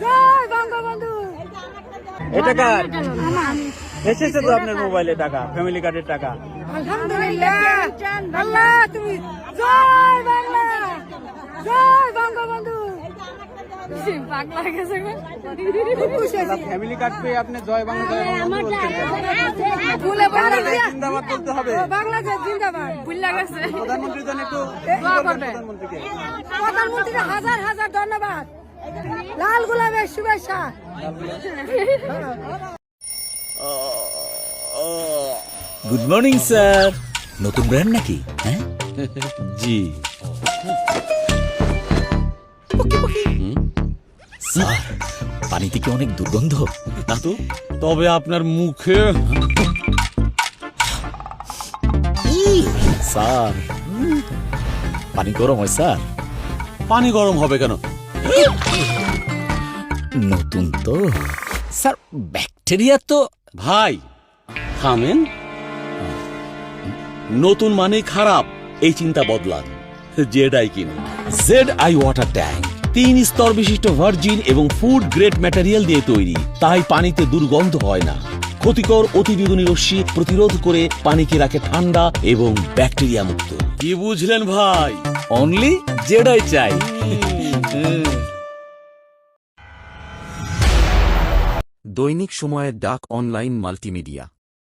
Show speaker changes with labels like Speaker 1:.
Speaker 1: জয় বঙ্গবন্ধু।
Speaker 2: এটা কার এসেছে তো আপনার মোবাইলে টাকা, ফ্যামিলি কার্ডের টাকা।
Speaker 1: আলহামদুলিল্লাহ। আল্লাহ তুমি জয় বাংলা, জয় বঙ্গবন্ধু। পাগলা গেছে গো।
Speaker 2: ফ্যামিলি কার্ড পেয়ে আপনি জয় বাংলা জয় বঙ্গবন্ধু বলছেন কেন?
Speaker 1: ভুলে
Speaker 2: বাংলাদেশ জিন্দাবাদ বলতে হবে।
Speaker 1: বাংলাদেশ জিন্দাবাদ। ভুলে গেছে।
Speaker 2: প্রধানমন্ত্রীর জন্য একটু
Speaker 1: দোয়া করবেন।
Speaker 2: প্রধানমন্ত্রীকে
Speaker 1: প্রধানমন্ত্রীকে হাজার হাজার ধন্যবাদ। লাল গোলাপের শুভেচ্ছা।
Speaker 3: Good morning sir. নতুন ব্র্যান্ড নাকি? হ্যাঁ জি স্যার, পানিতে কি অনেক দুর্গন্ধ?
Speaker 4: না তো, তবে আপনার মুখে
Speaker 3: স্যার পানি গরম হয় স্যার?
Speaker 4: পানি গরম হবে কেন?
Speaker 3: নতুন তো স্যার, ব্যাকটেরিয়া তো।
Speaker 4: ভাই থামেন, নতুন মানে খারাপ, এই চিন্তা বদলান। জেডাই কিনুন। ZI ওয়াটার ট্যাঙ্ক 3 স্তর বিশিষ্ট ভার্জিন এবং ফুড গ্রেড ম্যাটেরিয়াল দিয়ে তৈরি, তাই পানিতে দুর্গন্ধ হয় না। ক্ষতিকর অতিবেগুনি রশ্মি প্রতিরোধ করে পানিকে রাখে ঠান্ডা এবং ব্যাকটেরিয়া মুক্ত। কি বুঝলেন ভাই?
Speaker 3: অনলি জেডাই চাই।
Speaker 5: দৈনিক সময়ের ডাক অনলাইন মাল্টিমিডিয়া।